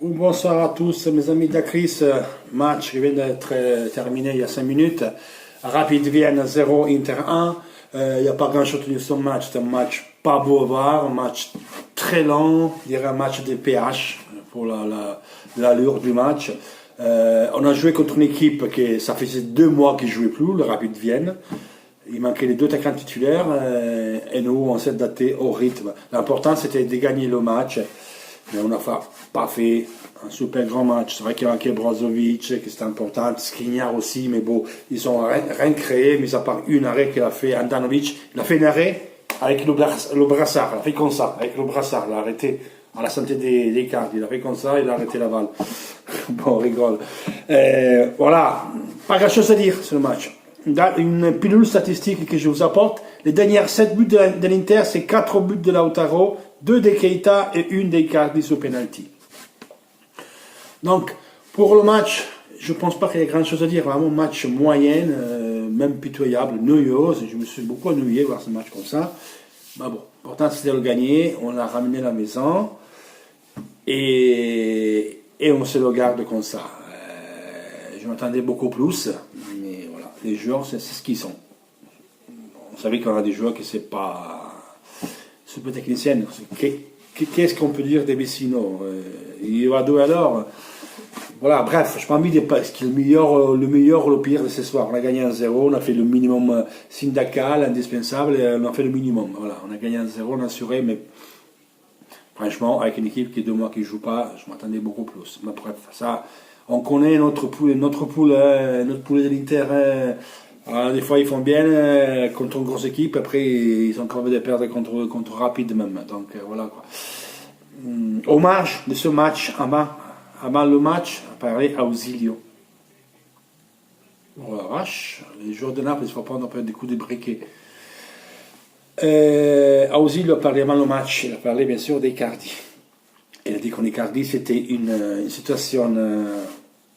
Bonsoir à tous, mes amis d'Acris. Match qui vient d'être terminé il y a 5 minutes. Rapid Vienne 0, Inter 1. Il n'y a pas grand chose de ce match. C'est un match pas beau à voir, un match très lent, je dirais un match de PH pour l'allure du match. On a joué contre une équipe qui, ça faisait 2 mois qu'ils ne jouait plus, le Rapid Vienne. Il manquait les 2 attaquants titulaires et nous, on s'est adapté au rythme. L'important, c'était de gagner le match. Mais on n'a pas fait un super grand match. C'est vrai qu'il manquait Brozovic, que c'était important, Skriniar aussi, mais bon, ils ont rien créé, mis à part une arrêt qu'il a fait, Andanovic. Il a fait un arrêt avec le brassard, il a fait comme ça, avec le brassard, il a arrêté à la santé des cartes, il a fait comme ça, il a arrêté la balle. Bon, on rigole. Voilà, pas grand chose à dire sur le match. Une pilule statistique que je vous apporte, les dernières 7 buts de l'Inter, c'est 4 buts de Lautaro, 2 de Keita et 1 d'Icardi sur penalty. Donc, pour le match, je ne pense pas qu'il y ait grand chose à dire. Vraiment, match moyen, même pitoyable, ennuyeux. Je me suis beaucoup ennuyé voir ce match comme ça. Mais bon, pourtant, c'était le gagner. On l'a ramené à la maison. Et on se le garde comme ça. Je m'attendais beaucoup plus. Mais voilà, les joueurs, c'est ce qu'ils sont. On savait qu'on a des joueurs qui c'est pas super technicienne. Qu'est-ce qu'on peut dire des Vecino? Il va d'où alors? Voilà, bref, je n'ai pas envie de dire le meilleur ou le pire de ce soir. On a gagné 1-0, on a fait le minimum syndical, indispensable, et on a fait le minimum. Voilà, on a gagné 1-0, on a assuré, mais franchement, avec une équipe qui est 2 mois qui ne joue pas, je m'attendais beaucoup plus. Mais bref, ça, on connaît notre poule de l'Inter. Alors, des fois, ils font bien contre une grosse équipe. Après, ils sont encore de perdre contre Rapid même. Donc, voilà quoi. Hommage de ce match, avant le match, a parlé à Ausilio. Oh la vache, les joueurs de Naples, il faut prendre un peu des coups de briquet. Ausilio a parlé avant le match. Il a parlé bien sûr d'Icardi. Il a dit qu'en Icardi, c'était une situation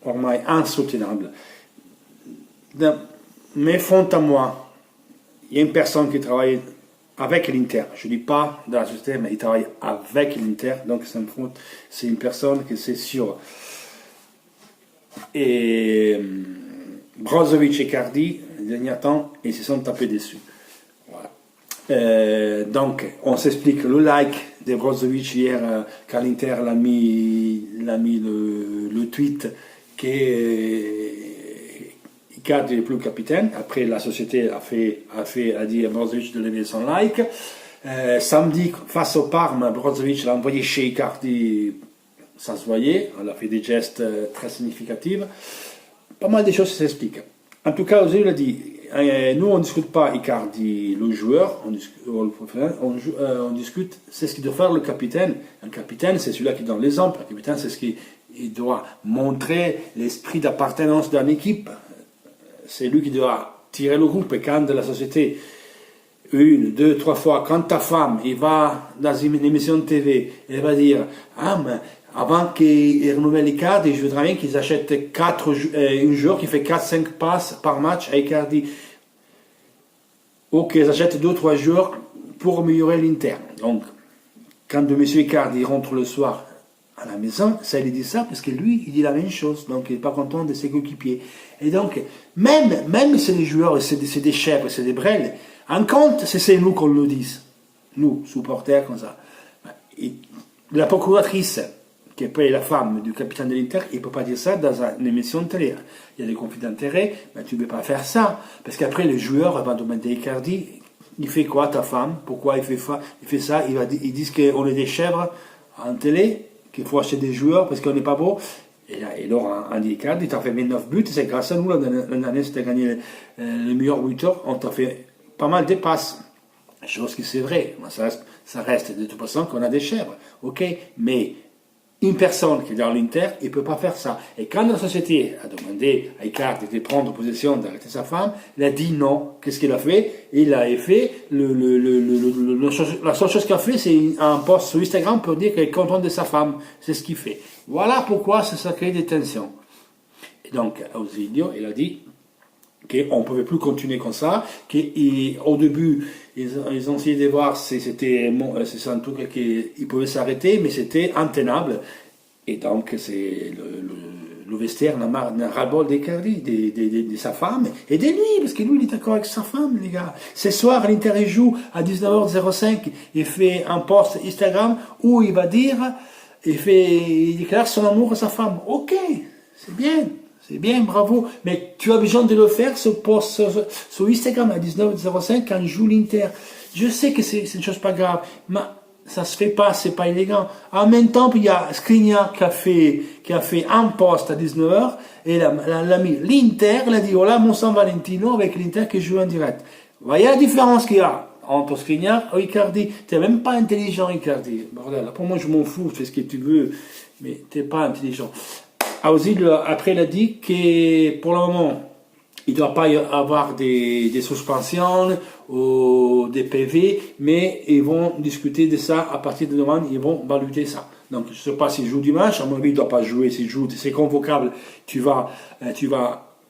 ormai insoutenable. Mais fond à moi, il y a une personne qui travaille avec l'Inter. Je ne dis pas dans la société, mais il travaille avec l'Inter. Donc c'est une personne qui c'est sûr. Et Brozovic et Icardi, les derniers temps, ils se sont tapés dessus. Voilà. Donc on s'explique le like de Brozovic hier quand l'Inter l'a mis le tweet qui Icardi n'est plus capitaine. Après, la société a dit à Brozovic de lever son like. Samedi, face au Parme, Brozovic l'a envoyé chez Icardi. Ça se voyait. Elle a fait des gestes très significatifs. Pas mal de choses s'expliquent. En tout cas, Ozil a dit nous, on ne discute pas Icardi, le joueur. On discute c'est ce qu'il doit faire le capitaine. Un capitaine, c'est celui-là qui donne l'exemple. Un capitaine, c'est ce qu'il doit montrer l'esprit d'appartenance d'une équipe. C'est lui qui doit tirer le groupe. Et quand la société, 1, 2, 3 fois, quand ta femme il va dans une émission de TV, elle va dire mais avant qu'ils renouvellent Icardi, je voudrais bien qu'ils achètent un joueur qui fait 4-5 passes par match à Icardi. Ou qu'ils achètent 2-3 joueurs pour améliorer l'Inter. Donc, quand M. Icardi rentre le soir à la maison, ça il dit ça parce que lui, il dit la même chose. Donc, il n'est pas content de ses coéquipiers. Et donc, même si c'est des joueurs, c'est des chèvres, c'est des brels, en compte, c'est nous qu'on le dise. Nous, supporters, comme ça. Et la procuratrice, qui est la femme du capitaine de l'Inter, il ne peut pas dire ça dans une émission de télé. Il y a des conflits d'intérêts, mais tu ne peux pas faire ça. Parce qu'après, les joueurs vont demander à Icardi, il fait quoi ta femme? Pourquoi il fait ça? Ils disent qu'on est des chèvres en télé, qu'il faut acheter des joueurs parce qu'on n'est pas beau. Et alors, Andy Icardi, tu as fait 29 buts, c'est grâce à nous, l'année dernière, tu as gagné le meilleur buteur, on t'a fait pas mal de passes. Chose qui c'est vrai, ça reste de toute façon qu'on a des chèvres, ok? Mais une personne qui est dans l'Inter, il ne peut pas faire ça. Et quand la société a demandé à Icardi de prendre possession, d'arrêter sa femme, il a dit non. Qu'est-ce qu'il a fait? Il a fait, la seule chose qu'il a fait, c'est un post sur Instagram pour dire qu'il est content de sa femme. C'est ce qu'il fait. Voilà pourquoi ça crée des tensions. Et donc, Ausilio, il a dit qu'on ne pouvait plus continuer comme ça, qu'au début, ils ont essayé de voir si c'était un truc qui pouvait s'arrêter, mais c'était intenable. Et donc, c'est le vestiaire n'a ras-le-bol d'Icardi, de sa femme, et de lui, parce que lui, il est d'accord avec sa femme, les gars. Ce soir, l'Inter joue à 19h05, il fait un post Instagram où il va dire, il déclare son amour à sa femme. Ok, c'est bien, bravo. Mais tu as besoin de le faire, ce post sur Instagram à 19h05 quand joue l'Inter. Je sais que c'est une chose pas grave, mais ça se fait pas, c'est pas élégant. En même temps, il y a Skriniar qui a fait un post à 19h et l'a mis l'Inter, il a dit voilà mon San Valentino avec l'Inter qui joue en direct. Voyez la différence qu'il y a entre Skriniar et Icardi. T'es même pas intelligent, Icardi. Bordel, pour moi je m'en fous, fais ce que tu veux, mais t'es pas intelligent. Ozil après il a dit que pour le moment il ne doit pas y avoir des suspensions ou des PV, mais ils vont discuter de ça à partir de demain, ils vont valider ça. Donc, je ne sais pas s'il joue dimanche, à mon avis, il ne doit pas jouer, s'il joue, c'est convocable, tu vas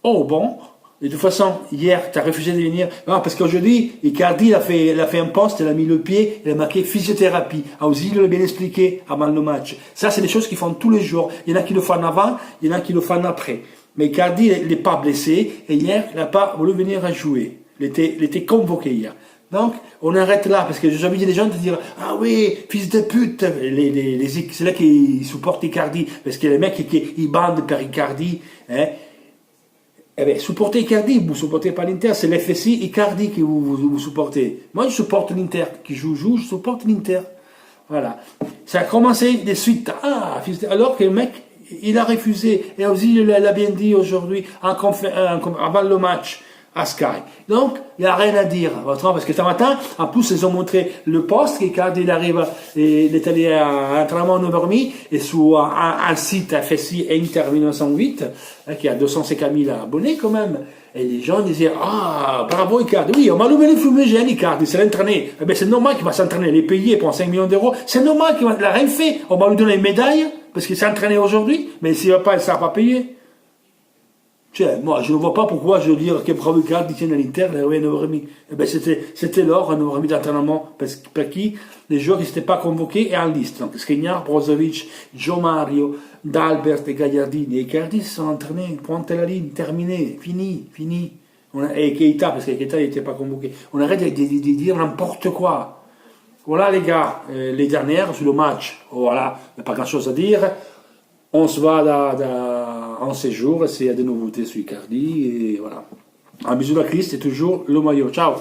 au banc. De toute façon, hier, tu as refusé de venir. Non, parce qu'aujourd'hui, Icardi, il a fait un poste, il a mis le pied, il a marqué physiothérapie. Ozil l'a bien expliqué avant le match. Ça, c'est des choses qu'ils font tous les jours. Il y en a qui le font avant, il y en a qui le font après. Mais Icardi, il n'est pas blessé, et hier, il n'a pas voulu venir à jouer. Il était convoqué hier. Donc, on arrête là, parce que j'ai envie des gens de dire, ah oui, fils de pute, c'est là qui supportent Icardi, parce que les mecs qui bandent par Icardi, hein. Eh bien, supportez Icardi, vous ne supportez pas l'Inter, c'est l'FSI Icardi que vous supportez. Moi, je supporte l'Inter, qui joue, je supporte l'Inter. Voilà. Ça a commencé de suite, alors que le mec, il a refusé, et aussi il l'a bien dit aujourd'hui, avant le match à Sky. Donc, il n'y a rien à dire, parce que ce matin, en plus, ils ont montré le poste, qu'Icardi, il arrive, il est allé à un entraînement 9h30, et sur un site FSI Inter 1908, qui a 250 000 abonnés quand même, et les gens disaient, bravo Icardi, oui, on m'a allumé les fumigènes, Icardi, c'est l'entraîné. Eh bien, c'est normal qu'il va s'entraîner, il est payé pour 5 millions d'euros, c'est normal qu'il n'a rien fait, on va lui donner une médaille, parce qu'il s'est entraîné aujourd'hui, mais s'il ne va pas, il ne sera pas payé. Moi, je ne vois pas pourquoi je veux dire que bravo Icardi tient à l'Inter, il avait 9h30. Eh ben, c'était l'or, 9h30 d'entraînement, parce qui les joueurs qui n'étaient pas convoqués et en liste. Donc, Skriniar, Brozovic, Joe Mario, D'Albert et Gagliardini. Et Icardi se sont entraînés, pointe la ligne, terminé, fini. Et Keita, parce que Keita n'était pas convoqué. On arrête de dire n'importe quoi. Voilà les gars, les dernières sur le match. Voilà, il n'y a pas grand chose à dire. On se va en séjour, s'il y a des nouveautés sur Icardi, et voilà. Un bisou à Christ et toujours le maillot. Ciao!